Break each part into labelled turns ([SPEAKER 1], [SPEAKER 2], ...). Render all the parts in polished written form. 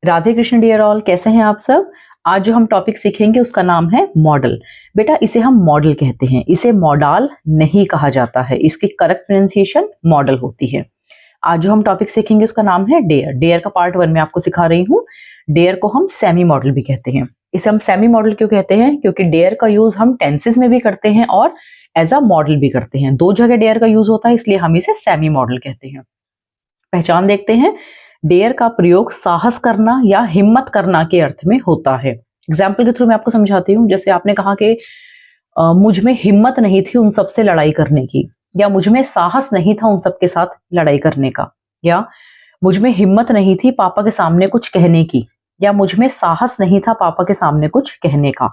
[SPEAKER 1] Radhe Krishna dear all, कैसे हैं आप सब। आज जो हम टॉपिक सीखेंगे उसका नाम है मॉडल। बेटा इसे हम मॉडल कहते हैं, इसे मॉडल नहीं कहा जाता है, इसकी करेक्ट प्रोनाउंसिएशन मॉडल होती है। आज जो हम टॉपिक सीखेंगे उसका नाम है डेयर। डेयर का पार्ट 1 में आपको सिखा रही हूँ। डेयर को हम सेमी मॉडल भी कहते हैं। इसे हम सेमी मॉडल क्यों कहते हैं? क्योंकि डेयर का यूज हम टेंसेस में भी करते हैं और एज अ मॉडल भी करते हैं। दो जगह डेयर का यूज होता है, इसलिए हम इसे सेमी मॉडल कहते हैं। पहचान देखते हैं। डेयर का प्रयोग साहस करना या हिम्मत करना के अर्थ में होता है। एग्जाम्पल के थ्रू मैं आपको समझाती हूँ। जैसे आपने कहा कि मुझ में हिम्मत नहीं थी उन सबसे लड़ाई करने की, या मुझ में साहस नहीं था उन सबके साथ लड़ाई करने का, या मुझ में हिम्मत नहीं थी पापा के सामने कुछ कहने की, या मुझ में साहस नहीं था पापा के सामने कुछ कहने का।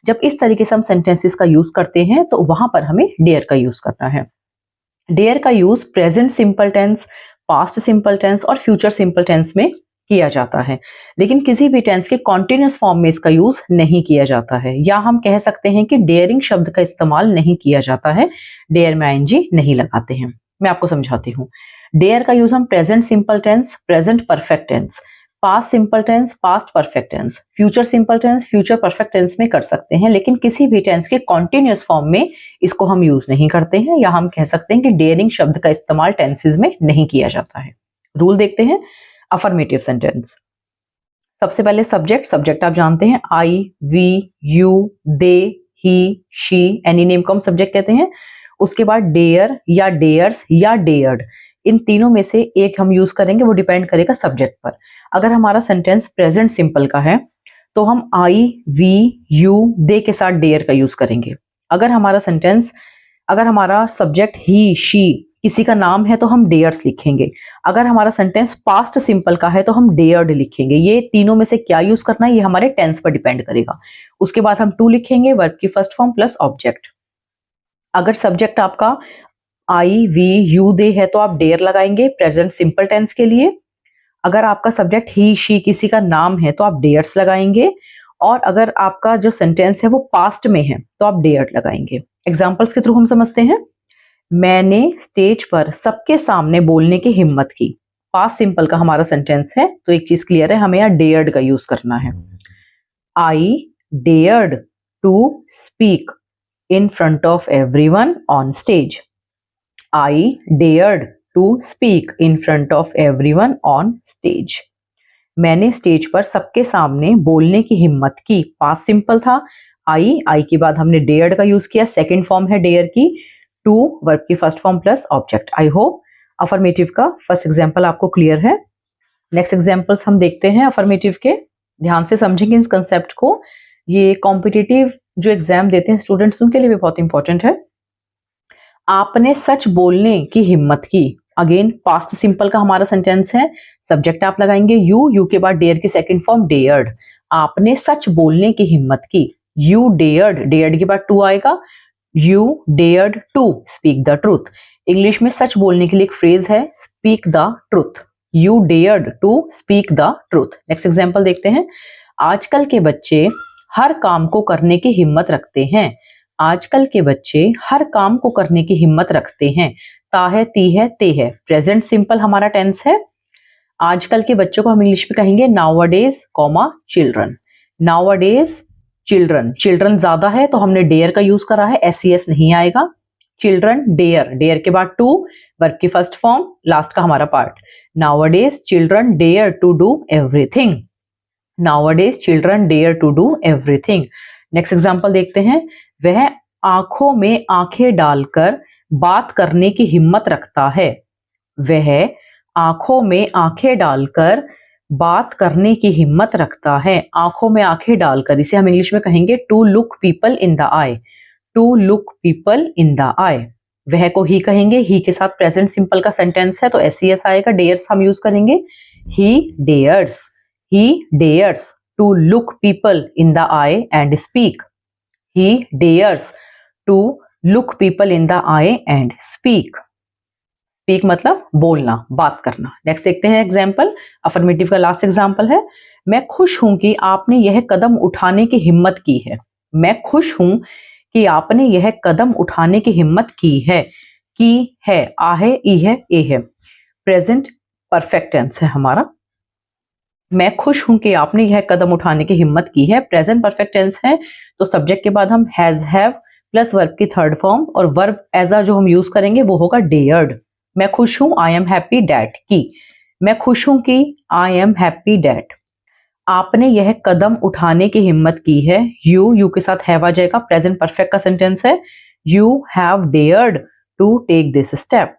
[SPEAKER 1] जब इस तरीके से हम सेंटेंसेस का यूज करते हैं तो वहां पर हमें डेयर का यूज करना है। डेयर का use present simple tense, past simple tense और फ्यूचर सिंपल टेंस में किया जाता है, लेकिन किसी भी टेंस के कॉन्टिन्यूस फॉर्म में इसका यूज नहीं किया जाता है। या हम कह सकते हैं कि डेयरिंग शब्द का इस्तेमाल नहीं किया जाता है, डेयर में आईएनजी नहीं लगाते हैं। मैं आपको समझाती हूँ। डेयर का यूज हम present simple tense, present perfect tense, past simple tense, past perfect tense, future simple tense, future perfect tense में कर सकते हैं, लेकिन किसी भी टेंस के कॉन्टिन्यूस फॉर्म में इसको हम यूज नहीं करते हैं। या हम कह सकते हैं कि डेयरिंग शब्द का इस्तेमाल टेंसेस में नहीं किया जाता है। रूल देखते हैं। Affirmative sentence. सबसे पहले सब्जेक्ट। सब्जेक्ट आप जानते हैं, I, we, you, they, he, she, any name को हम सब्जेक्ट कहते हैं। उसके बाद डेयर या डेयर्स या डेयर्ड, इन तीनों में से एक हम यूज करेंगे, वो डिपेंड करेगा सब्जेक्ट पर। अगर हमारा सेंटेंस प्रेजेंट सिंपल का है तो हम आई, वी, यू, दे के साथ डेयर का यूज करेंगे। अगर हमारा सब्जेक्ट ही, शी, किसी का नाम है तो हम डेयर्स लिखेंगे। अगर हमारा सेंटेंस पास्ट सिंपल का है तो हम डेयर्ड लिखेंगे। ये तीनों में से क्या यूज करना है ये हमारे टेंस पर डिपेंड करेगा। उसके बाद हम टू लिखेंगे, वर्ब की फर्स्ट फॉर्म प्लस ऑब्जेक्ट। अगर सब्जेक्ट आपका आई, वी, यू, दे है तो आप डेयर लगाएंगे प्रेजेंट सिंपल टेंस के लिए। अगर आपका सब्जेक्ट ही, शी, किसी का नाम है तो आप डेयर्स लगाएंगे। और अगर आपका जो सेंटेंस है वो पास्ट में है तो आप डेयर्ड लगाएंगे। एग्जाम्पल्स के थ्रू हम समझते हैं। मैंने स्टेज पर सबके सामने बोलने की हिम्मत की। पास्ट सिंपल का हमारा सेंटेंस है तो एक चीज क्लियर है, हमें यहाँ डेयर्ड का यूज करना है। I dared to speak in front of everyone on stage. I dared to speak in front of everyone on stage. मैंने स्टेज पर सबके सामने बोलने की हिम्मत की। पास्ट सिंपल था आई के बाद हमने डेयर्ड का यूज किया, सेकंड फॉर्म है डेयर की। टू वर्ब की फर्स्ट फॉर्म प्लस ऑब्जेक्ट। आई होप अफर्मेटिव का फर्स्ट एग्जांपल आपको क्लियर है। नेक्स्ट एग्जांपल्स हम देखते हैं अफर्मेटिव के। ध्यान से समझेंगे इस कंसेप्ट को। ये कॉम्पिटिटिव जो एग्जाम देते हैं स्टूडेंट्स उनके लिए भी बहुत इंपॉर्टेंट है। आपने सच बोलने की हिम्मत की। अगेन पास्ट सिंपल का हमारा सेंटेंस है, सब्जेक्ट आप लगाएंगे यू के बाद डेयर की सेकंड फॉर्म डेयर्ड। आपने सच बोलने की हिम्मत की। यू डेयर्ड, डेयर्ड के बाद टू आएगा। You dared to speak the truth। English में सच बोलने के लिए एक फ्रेज है, speak the truth। You dared to speak the truth। Next example देखते हैं। आजकल के बच्चे हर काम को करने की हिम्मत रखते हैं। आजकल के बच्चे हर काम को करने की हिम्मत रखते हैं। ता है, ती है, ते है, प्रेजेंट सिंपल हमारा टेंस है। आजकल के बच्चों को हम इंग्लिश में कहेंगे nowadays, children. Nowadays children, children ज्यादा है तो हमने डेयर का यूज करा है, एस नहीं आएगा। चिल्ड्रन डेयर, डेयर के बाद टू वर्ब की फर्स्ट फॉर्म, लास्ट का हमारा part. Nowadays children dare to do everything. Nowadays children dare to do everything. Next example देखते हैं। वह आंखों में आंखें डालकर बात करने की हिम्मत रखता है। वह आंखों में आंखें डालकर बात करने की हिम्मत रखता है। आंखों में आंखें डालकर, इसे हम इंग्लिश में कहेंगे to look people in the eye. To look people in the eye. वह को ही कहेंगे, ही के साथ प्रेजेंट सिंपल का सेंटेंस है तो एस आएगा। डेयर्स हम यूज करेंगे, he dares to look people in the eye and speak. He dares to look people in the eye and speak. Speak मतलब बोलना, बात करना। नेक्स्ट देखते हैं एग्जाम्पल। अफर्मेटिव का लास्ट एग्जाम्पल है। मैं खुश हूं कि आपने यह कदम उठाने की हिम्मत की है। मैं खुश हूं कि आपने यह कदम उठाने की हिम्मत की है। आ है, ई है, ए है, प्रेजेंट परफेक्ट टेंस है हमारा। मैं खुश हूं कि आपने यह कदम उठाने की हिम्मत की है। प्रेजेंट परफेक्ट टेंस है तो सब्जेक्ट के बाद हम हैज हैव प्लस वर्ब की थर्ड फॉर्म और वर्ब एज अ जो हम यूज करेंगे वो होगा डेयर्ड। मैं खुश हूं, आई एम हैप्पी डैट की। मैं खुश हूं कि आई एम हैप्पी डैट आपने यह कदम उठाने की हिम्मत की है। यू के साथ हैव आ जाएगा, प्रेजेंट परफेक्ट का सेंटेंस है। You have dared to take this step.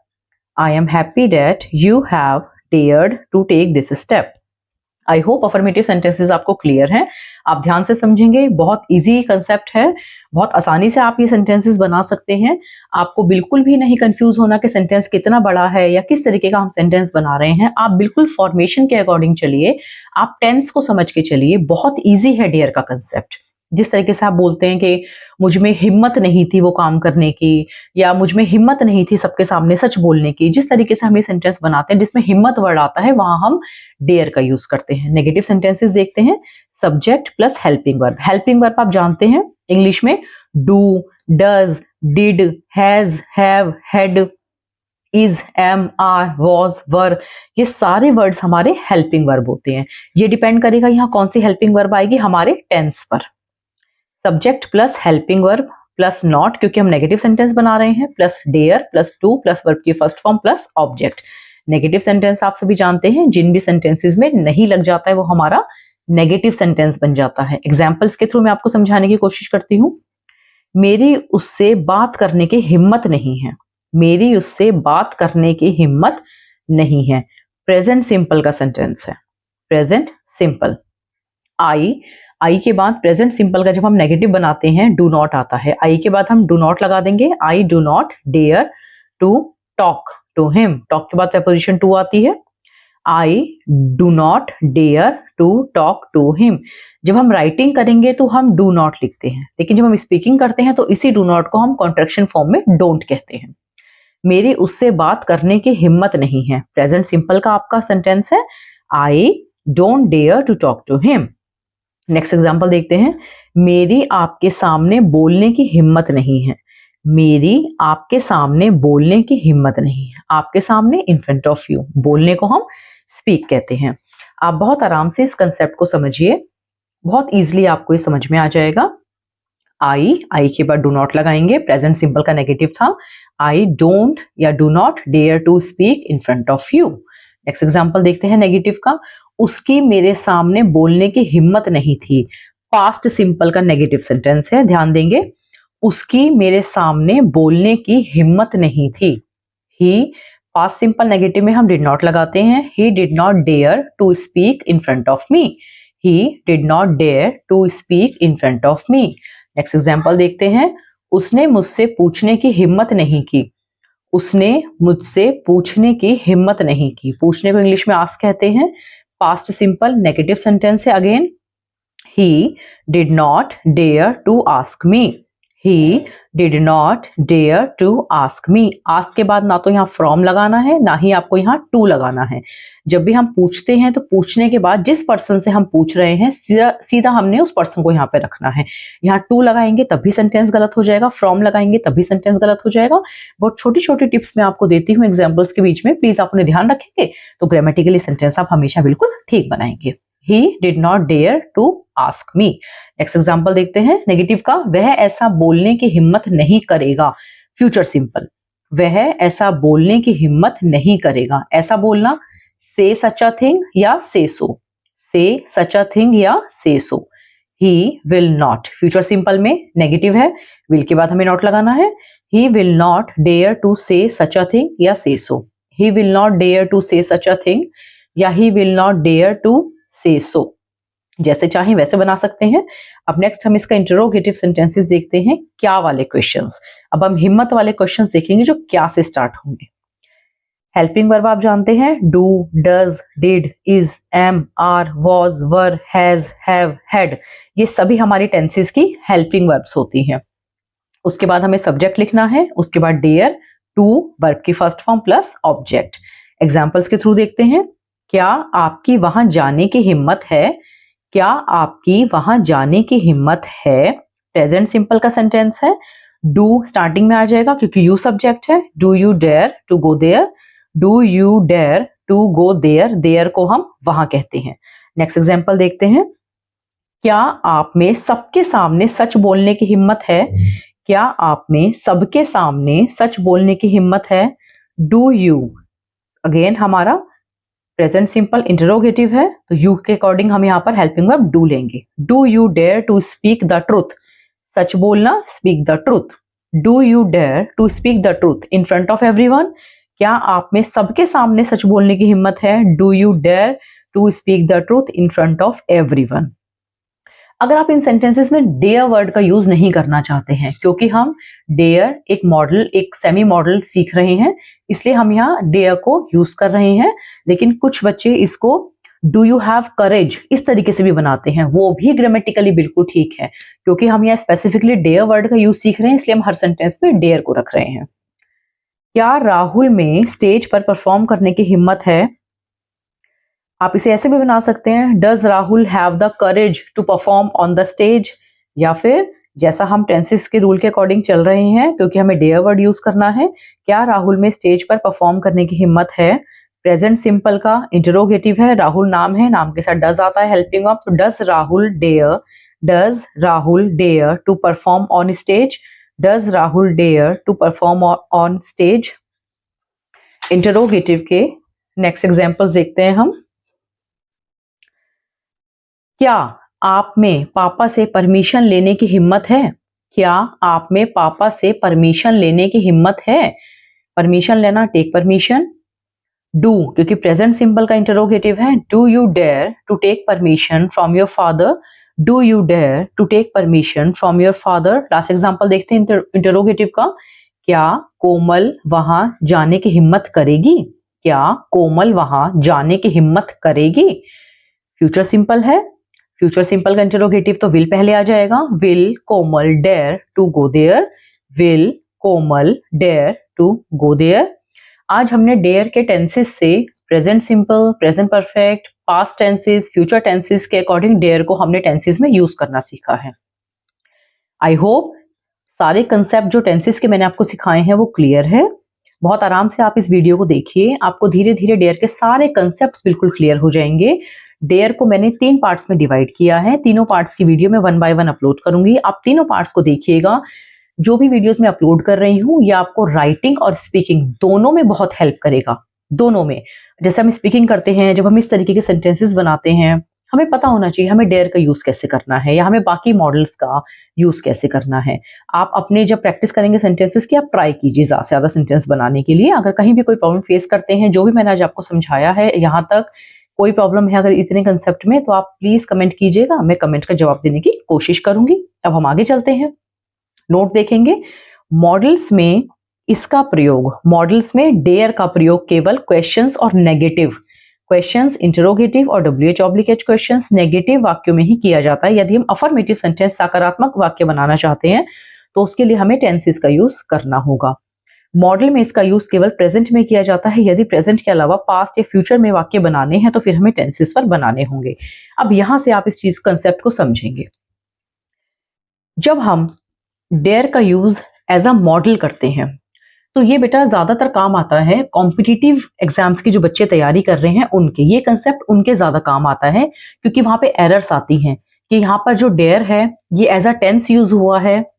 [SPEAKER 1] I am happy that you have dared to take this step. I hope affirmative sentences आपको क्लियर हैं। आप ध्यान से समझेंगे, बहुत इजी कंसेप्ट है, बहुत आसानी से आप ये सेंटेंसेस बना सकते हैं। आपको बिल्कुल भी नहीं कंफ्यूज होना कि सेंटेंस कितना बड़ा है या किस तरीके का हम सेंटेंस बना रहे हैं। आप बिल्कुल फॉर्मेशन के अकॉर्डिंग चलिए, आप टेंस को समझ के चलिए। बहुत ईजी है डेयर का कंसेप्ट। जिस तरीके से आप बोलते हैं कि मुझ में हिम्मत नहीं थी वो काम करने की, या मुझ में हिम्मत नहीं थी सबके सामने सच बोलने की, जिस तरीके से हम ये सेंटेंस बनाते हैं जिसमें हिम्मत वर्ड आता है वहां हम डेयर का यूज करते हैं। नेगेटिव सेंटेंसेस देखते हैं, subject plus helping verb. Helping verb आप जानते हैं इंग्लिश में do, does, did, has, have, had, is, am, are, was, were, ये सारे वर्ड्स हमारे हेल्पिंग वर्ब होते हैं। ये डिपेंड करेगा यहाँ कौन सी हेल्पिंग वर्ब आएगी, हमारे टेंस पर। Subject plus helping verb plus not, क्योंकि हम नेगेटिव सेंटेंस बना रहे हैं, plus dare plus to plus verb की first form plus object. Negative sentence आप सभी जानते हैं, जिन भी सेंटेंसेस में नहीं लग जाता है वो हमारा नेगेटिव सेंटेंस बन जाता है। एग्जाम्पल्स के थ्रू मैं आपको समझाने की कोशिश करती हूँ। मेरी उससे बात करने की हिम्मत नहीं है। मेरी उससे बात करने की हिम्मत नहीं है। प्रेजेंट सिंपल का सेंटेंस है, प्रेजेंट सिंपल। आई के बाद प्रेजेंट सिंपल का जब हम नेगेटिव बनाते हैं डू नॉट आता है। आई के बाद हम डू नॉट लगा देंगे। I do not dare to talk to him. Talk के बाद प्रेपोजिशन टू आती है। I do not dare to talk to him. जब हम राइटिंग करेंगे तो हम डू नॉट लिखते हैं, लेकिन जब हम स्पीकिंग करते हैं तो इसी डू नॉट को हम कॉन्ट्रैक्शन फॉर्म में डोंट कहते हैं। मेरी उससे बात करने की हिम्मत नहीं है। प्रेजेंट सिंपल का आपका सेंटेंस है, I don't dare to talk to him. Next example देखते हैं। मेरी आपके सामने बोलने की हिम्मत नहीं है। मेरी आपके सामने बोलने की हिम्मत नहीं है। आपके सामने इन फ्रंट ऑफ यू, बोलने को हम स्पीक कहते हैं। आप बहुत आराम से इस कंसेप्ट को समझिए, बहुत इजीली आपको ये समझ में आ जाएगा। आई के बाद डू नॉट लगाएंगे, प्रेजेंट सिंपल का नेगेटिव था। आई डोंट या do not dare to speak in front of you. Next example देखते हैं नेगेटिव का। उसकी मेरे सामने बोलने की हिम्मत नहीं थी। पास्ट सिंपल का नेगेटिव सेंटेंस है, ध्यान देंगे। उसकी मेरे सामने बोलने की हिम्मत नहीं थी। ही, पास्ट सिंपल नेगेटिव में हम डिड नॉट लगाते हैं। He did not dare to speak in front of me. He did not dare to speak in front of me. Next example देखते हैं। उसने मुझसे पूछने की हिम्मत नहीं की। उसने मुझसे पूछने की हिम्मत नहीं की। पूछने को इंग्लिश में आस्क कहते हैं। पास्ट सिंपल नेगेटिव सेंटेंस है again. He did not dare to ask me. He did not dare to ask me. Ask के बाद ना तो यहाँ फ्रॉम लगाना है, ना ही आपको यहाँ टू लगाना है। जब भी हम पूछते हैं तो पूछने के बाद जिस पर्सन से हम पूछ रहे हैं सीधा हमने उस पर्सन को यहाँ पे रखना है। यहाँ टू लगाएंगे तब भी सेंटेंस गलत हो जाएगा, फ्रॉम लगाएंगे तब भी सेंटेंस गलत हो जाएगा। बहुत छोटी छोटी टिप्स मैं आपको देती हूँ एग्जाम्पल्स के बीच में, प्लीज आप उन्हें ध्यान रखेंगे तो ग्रामेटिकली सेंटेंस आप हमेशा बिल्कुल ठीक बनाएंगे। He did not dare to ask me। Next example देखते हैं नेगेटिव का। वह ऐसा बोलने की हिम्मत नहीं करेगा। फ्यूचर सिंपल, वह ऐसा बोलने की हिम्मत नहीं करेगा। ऐसा बोलना से सच अ थिंग या से सो, से सच अ थिंग या say so. He will not, future simple में नेगेटिव है, विल के बाद हमें नॉट लगाना है। He will not dare to say such a thing या say so. He will not dare to say such a thing या he will not dare to say so. जैसे चाहे वैसे बना सकते हैं। अब नेक्स्ट हम इसका इंटरोगेटिव सेंटेंसेस देखते हैं, क्या वाले क्वेश्चंस। अब हम हिम्मत वाले क्वेश्चंस देखेंगे जो क्या से स्टार्ट होंगे। हेल्पिंग वर्ब आप जानते हैं, do, does, did, is, am, are, was, were, has, have, had, ये सभी हमारी टेंसेस की हेल्पिंग वर्ब्स होती हैं। उसके बाद हमें सब्जेक्ट लिखना है, उसके बाद डेयर, टू, वर्ब की first form plus object. Examples के थ्रू देखते हैं। क्या आपकी वहां जाने की हिम्मत है। क्या आपकी वहां जाने की हिम्मत है, प्रेजेंट सिंपल का सेंटेंस है। डू स्टार्टिंग में आ जाएगा क्योंकि यू सब्जेक्ट है। Do you dare to go there. Do you dare to go there, there को हम वहां कहते हैं। नेक्स्ट एग्जाम्पल देखते हैं। क्या आप में सबके सामने सच बोलने की हिम्मत है? क्या आप में सबके सामने सच बोलने की हिम्मत है? डू यू, अगेन हमारा प्रेजेंट सिंपल इंटरोगेटिव है, तो यू के अकॉर्डिंग हम यहाँ पर हेल्पिंग वर्ब डू लेंगे। Do you dare to speak the truth, सच बोलना, speak the truth. Do you dare to speak the truth in front of everyone, क्या आप में सबके सामने सच बोलने की हिम्मत है? Do you dare to speak the truth in front of everyone. अगर आप इन सेंटेंसेस में डेयर वर्ड का यूज नहीं करना चाहते हैं, क्योंकि हम डेयर एक मॉडल, एक सेमी मॉडल सीख रहे हैं, इसलिए हम यहाँ डेयर को यूज कर रहे हैं। लेकिन कुछ बच्चे इसको डू यू हैव करेज इस तरीके से भी बनाते हैं, वो भी ग्रामेटिकली बिल्कुल ठीक है, क्योंकि हम यहाँ स्पेसिफिकली डेयर वर्ड का यूज सीख रहे हैं, इसलिए हम हर सेंटेंस में डेयर को रख रहे हैं। क्या राहुल में स्टेज पर परफॉर्म करने की हिम्मत है? आप इसे ऐसे भी बना सकते हैं, does Rahul have the courage to perform on the stage, या फिर जैसा हम टेंसेस के रूल के अकॉर्डिंग चल रहे हैं, क्योंकि हमें डेयर वर्ड यूज करना है, क्या राहुल में स्टेज पर परफॉर्म करने की हिम्मत है? प्रेजेंट सिंपल का इंटरोगेटिव है, राहुल नाम है, नाम के साथ डज आता है हेल्पिंग ऑफ, तो does Rahul dare to perform on stage, does Rahul dare to perform on stage. Interrogative के नेक्स्ट एग्जांपल्स देखते हैं हम। क्या आप में पापा से परमिशन लेने की हिम्मत है? क्या आप में पापा से परमिशन लेने की हिम्मत है? परमिशन लेना, टेक परमिशन। डू, क्योंकि प्रेजेंट सिंपल का इंटरोगेटिव है, do you dare to take permission from your father, do you dare to take permission from your father. Last example देखते हैं इंटरोगेटिव का। क्या कोमल वहां जाने की हिम्मत करेगी? क्या कोमल वहां जाने की हिम्मत करेगी? फ्यूचर सिंपल है, फ्यूचर सिंपल का इंटरोगेटिव तो विल पहले आ जाएगा, will Komal dare to go there, will Komal dare to go there. आज हमने डेयर के टेंसेस से present simple, present perfect, past tenses, future tenses के अकॉर्डिंग डेयर को हमने टेंसेस में यूज करना सीखा है। आई होप सारे कंसेप्ट जो टेंसेस के मैंने आपको सिखाए हैं वो क्लियर है। बहुत आराम से आप इस वीडियो को देखिए, आपको धीरे धीरे डेयर के सारे कंसेप्ट बिल्कुल क्लियर हो जाएंगे। डेयर को मैंने 3 पार्ट्स में डिवाइड किया है, तीनों पार्ट्स की वीडियो मैं 1 बाय 1 अपलोड करूंगी, आप तीनों पार्ट्स को देखिएगा। जो भी वीडियोस मैं अपलोड कर रही हूँ ये आपको राइटिंग और स्पीकिंग दोनों में बहुत हेल्प करेगा। दोनों में, जैसे हम स्पीकिंग करते हैं, जब हम इस तरीके के सेंटेंसेस बनाते हैं, हमें पता होना चाहिए हमें डेयर का यूज कैसे करना है, या हमें बाकी मॉडल्स का यूज कैसे करना है। आप अपने जब प्रैक्टिस करेंगे सेंटेंसेस की, आप ट्राई कीजिए ज्यादा से ज्यादा सेंटेंस बनाने के लिए। अगर कहीं भी कोई प्रॉब्लम फेस करते हैं, जो भी मैंने आज आपको समझाया है यहाँ तक कोई प्रॉब्लम है अगर इतने कंसेप्ट में, तो आप प्लीज कमेंट कीजिएगा, मैं कमेंट का जवाब देने की कोशिश करूंगी। अब हम आगे चलते हैं, नोट देखेंगे। मॉडल्स में इसका प्रयोग, मॉडल्स में डेयर का प्रयोग केवल क्वेश्चंस और नेगेटिव क्वेश्चंस, इंटरोगेटिव और WH/H क्वेश्चंस, नेगेटिव वाक्यों में ही किया जाता है। यदि हम अफर्मेटिव सेंटेंस, सकारात्मक वाक्य बनाना चाहते हैं, तो उसके लिए हमें टेंसेस का यूज करना होगा। मॉडल में इसका यूज केवल प्रेजेंट में किया जाता है। यदि प्रेजेंट के अलावा पास्ट या फ्यूचर में वाक्य बनाने हैं तो फिर हमें टेंसेस पर बनाने होंगे। अब यहां से आप इस चीज कंसेप्ट को समझेंगे। जब हम डेयर का यूज एज अ मॉडल करते हैं तो ये बेटा ज्यादातर काम आता है कॉम्पिटिटिव एग्जाम्स की जो बच्चे तैयारी कर रहे हैं उनके, ये कंसेप्ट उनके ज्यादा काम आता है, क्योंकि वहां पे एरर्स आती हैं कि यहाँ पर जो डेयर है ये एज अ टेंस यूज हुआ है,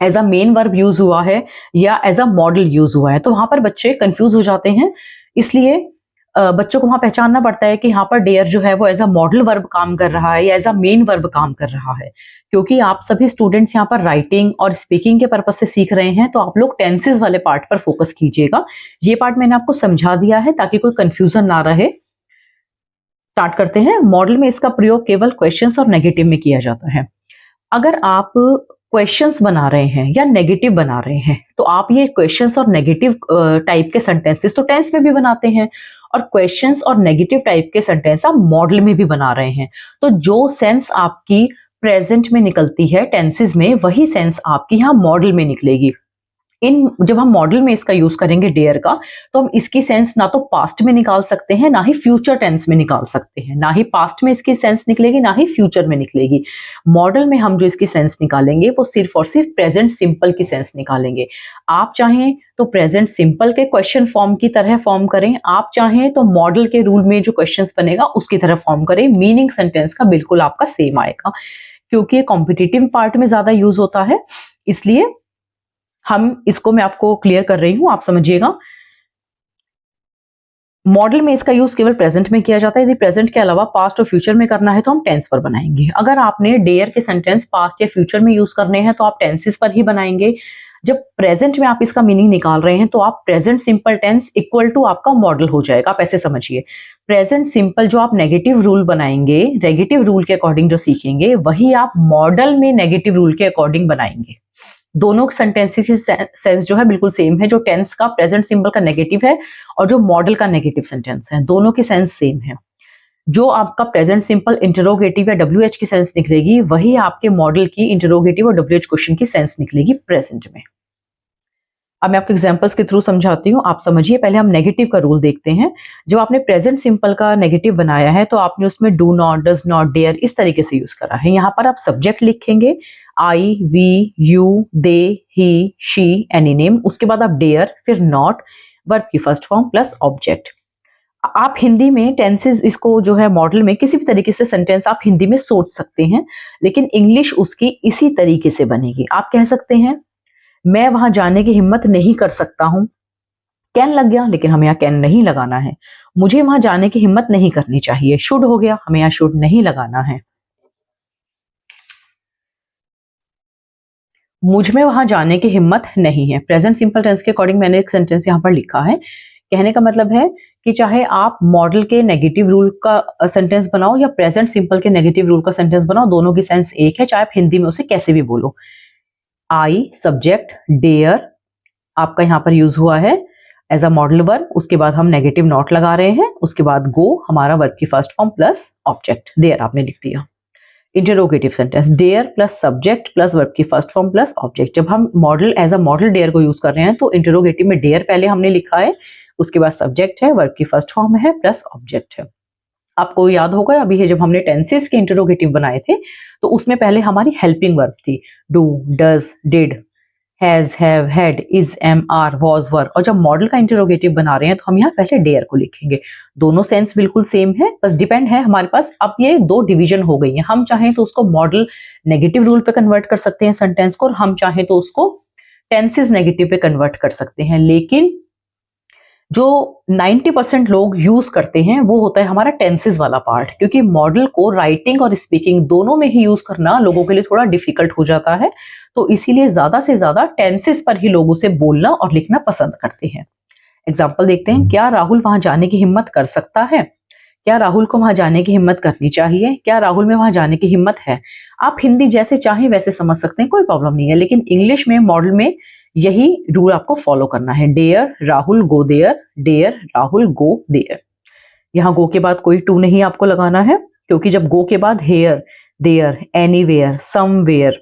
[SPEAKER 1] as a main verb use हुआ है, या एज अ मॉडल यूज हुआ है, तो वहां पर बच्चे कंफ्यूज हो जाते हैं। इसलिए बच्चों को वहां पहचानना पड़ता है कि यहाँ पर डेयर जो है वो एज अ मॉडल वर्ब काम कर रहा है या एज अ मेन वर्ब काम कर रहा है। क्योंकि आप सभी स्टूडेंट्स यहाँ पर राइटिंग और स्पीकिंग के पर्पज से सीख रहे हैं, तो आप लोग टेंसेस वाले पार्ट पर फोकस कीजिएगा। ये पार्ट मैंने आपको समझा दिया है ताकि कोई कंफ्यूजन ना रहे। स्टार्ट करते हैं। मॉडल में इसका प्रयोग केवल क्वेश्चंस और नेगेटिव में किया जाता है। अगर आप क्वेश्चंस बना रहे हैं या नेगेटिव बना रहे हैं, तो आप ये क्वेश्चंस और नेगेटिव टाइप के सेंटेंसेस तो टेंस में भी बनाते हैं, और क्वेश्चंस और नेगेटिव टाइप के सेंटेंस आप मॉडल में भी बना रहे हैं। तो जो सेंस आपकी प्रेजेंट में निकलती है टेंसेस में, वही सेंस आपकी यहाँ मॉडल में निकलेगी। जब हम मॉडल में इसका यूज करेंगे डेयर का, तो हम इसकी सेंस ना तो पास्ट में निकाल सकते हैं, ना ही फ्यूचर टेंस में निकाल सकते हैं। ना ही पास्ट में इसकी सेंस निकलेगी, ना ही फ्यूचर में निकलेगी। मॉडल में हम जो इसकी सेंस निकालेंगे वो सिर्फ और सिर्फ प्रेजेंट सिंपल की सेंस निकालेंगे। आप चाहें तो प्रेजेंट सिंपल के क्वेश्चन फॉर्म की तरह फॉर्म करें, आप चाहें तो मॉडल के रूल में जो क्वेश्चंस बनेगा उसकी तरह फॉर्म करें। मीनिंग सेंटेंस का बिल्कुल आपका सेम आएगा, क्योंकि ये कॉम्पिटिटिव पार्ट में ज्यादा यूज होता है, इसलिए मैं आपको क्लियर कर रही हूं, आप समझिएगा। मॉडल में इसका यूज केवल प्रेजेंट में किया जाता है। यदि प्रेजेंट के अलावा पास्ट और फ्यूचर में करना है तो हम टेंस पर बनाएंगे। अगर आपने डेयर के सेंटेंस पास्ट या फ्यूचर में यूज करने हैं तो आप टेंसेस पर ही बनाएंगे। जब प्रेजेंट में आप इसका मीनिंग निकाल रहे हैं तो आप present simple tense equal to आपका मॉडल हो जाएगा। आप ऐसे समझिए, प्रेजेंट सिंपल जो आप नेगेटिव रूल बनाएंगे, नेगेटिव रूल के अकॉर्डिंग जो सीखेंगे, वही आप मॉडल में नेगेटिव रूल के अकॉर्डिंग बनाएंगे। दोनों सेंटेंसेस की सेंस जो है बिल्कुल सेम है। जो टेंस का प्रेजेंट सिंपल का नेगेटिव है और जो मॉडल का नेगेटिव सेंटेंस है, दोनों की सेंस सेम है। जो आपका प्रेजेंट सिंपल इंटरोगेटिव या WH की सेंस निकलेगी, वही आपके मॉडल की इंटरोगेटिव और WH क्वेश्चन की सेंस निकलेगी प्रेजेंट में। अब मैं आपको एग्जांपल्स के थ्रू समझाती हूँ, आप समझिए। पहले हम नेगेटिव का रूल देखते हैं। जब आपने प्रेजेंट सिंपल का नेगेटिव बनाया है तो आपने उसमें do not, does not, dare इस तरीके से यूज करा है। यहाँ पर आप सब्जेक्ट लिखेंगे I, we, you, they, he, she, any name. उसके बाद आप डेयर, फिर नॉट, वर्ब की फर्स्ट फॉर्म प्लस ऑब्जेक्ट। आप हिंदी में टेंसेस इसको जो है मॉडल में किसी भी तरीके से सेंटेंस आप हिंदी में सोच सकते हैं, लेकिन इंग्लिश उसकी इसी तरीके से बनेगी। आप कह सकते हैं मैं वहां जाने की हिम्मत नहीं कर सकता हूं। कैन लग गया, लेकिन हमें यहाँ कैन नहीं लगाना है। मुझे वहां जाने की हिम्मत नहीं करनी चाहिए, शुड हो गया, हमें यहाँ शुड नहीं लगाना है। मुझ में वहां जाने की हिम्मत नहीं है। प्रेजेंट सिंपल टेंस के अकॉर्डिंग मैंने एक सेंटेंस यहाँ पर लिखा है। कहने का मतलब है कि चाहे आप मॉडल के नेगेटिव रूल का सेंटेंस बनाओ या प्रेजेंट सिंपल के नेगेटिव रूल का सेंटेंस बनाओ, दोनों की सेंस एक है, चाहे आप हिंदी में उसे कैसे भी बोलो। आई सब्जेक्ट, डेयर आपका यहाँ पर यूज हुआ है एज अ मॉडल वर्ब। उसके बाद हम नेगेटिव नॉट लगा रहे हैं। उसके बाद गो हमारा वर्ब की first form plus object, there आपने लिख दिया। Interrogative sentence, dare plus subject plus verb की फर्स्ट फॉर्म प्लस ऑब्जेक्ट। जब हम model as a model dare को यूज कर रहे हैं तो इंटरोगेटिव में डेयर पहले हमने लिखा है, उसके बाद सब्जेक्ट है, वर्ब की फर्स्ट फॉर्म है प्लस ऑब्जेक्ट है। आपको याद होगा अभी जब हमने टेंसेस के इंटरोगेटिव बनाए थे तो उसमें पहले हमारी हेल्पिंग वर्ब थी, do, does, did, has, have, had, is, am, are, was, were. और जब मॉडल का इंटरोगेटिव बना रहे हैं तो हम यहाँ पहले डेयर को लिखेंगे। दोनों सेंस बिल्कुल सेम है, बस डिपेंड है हमारे पास। अब ये दो डिवीजन हो गई है। हम चाहें तो उसको मॉडल नेगेटिव रूल पे कन्वर्ट कर सकते हैं सेंटेंस को, और हम चाहें तो उसको टेंसेस नेगेटिव पे कन्वर्ट कर सकते हैं। लेकिन जो 90% लोग यूज करते हैं वो होता है हमारा टेंसेस वाला पार्ट, क्योंकि मॉडल को राइटिंग और स्पीकिंग दोनों में ही यूज करना लोगों के लिए थोड़ा डिफिकल्ट हो जाता है। तो इसीलिए ज्यादा से ज्यादा टेंसेस पर ही लोग उसे बोलना और लिखना पसंद करते हैं। एग्जाम्पल देखते हैं। क्या राहुल वहां जाने की हिम्मत कर सकता है? क्या राहुल को वहां जाने की हिम्मत करनी चाहिए? क्या राहुल में वहां जाने की हिम्मत है? आप हिंदी जैसे चाहें वैसे समझ सकते हैं, कोई प्रॉब्लम नहीं है, लेकिन इंग्लिश में मॉडल में यही रूल आपको फॉलो करना है। Dare Rahul go there, dare Rahul go there. यहाँ गो के बाद कोई टू नहीं आपको लगाना है, क्योंकि जब गो के बाद here, there, anywhere, somewhere,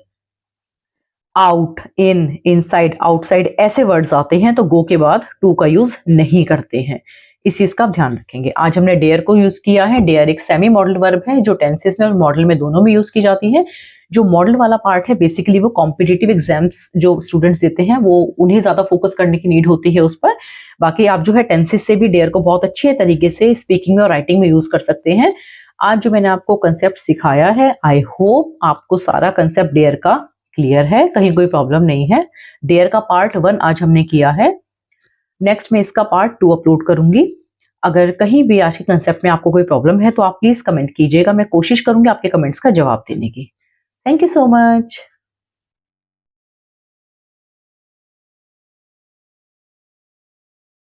[SPEAKER 1] out, in, inside, outside ऐसे वर्ड्स आते हैं तो गो के बाद टू का यूज नहीं करते हैं। इस चीज का आप ध्यान रखेंगे। आज हमने डेयर को यूज किया है। डेयर एक सेमी मॉडल वर्ब है जो टेंसेस में और मॉडल में दोनों में यूज की जाती है। जो मॉडल वाला पार्ट है बेसिकली वो कॉम्पिटिटिव एग्जाम्स जो स्टूडेंट्स देते हैं वो उन्हें ज्यादा फोकस करने की नीड होती है उस पर। बाकी आप जो है टेंसेस से भी डेयर को बहुत अच्छे तरीके से स्पीकिंग में और राइटिंग में यूज कर सकते हैं। आज जो मैंने आपको कंसेप्ट सिखाया है, आई होप आपको सारा कंसेप्ट डेयर का क्लियर है, कहीं कोई प्रॉब्लम नहीं है। डेयर का पार्ट 1 आज हमने किया है। नेक्स्ट में इसका पार्ट 2 अपलोड करूंगी। अगर कहीं भी आज के कंसेप्ट में आपको कोई प्रॉब्लम है तो आप प्लीज कमेंट कीजिएगा, मैं कोशिश करूंगी आपके कमेंट्स का जवाब देने की। Thank you so much.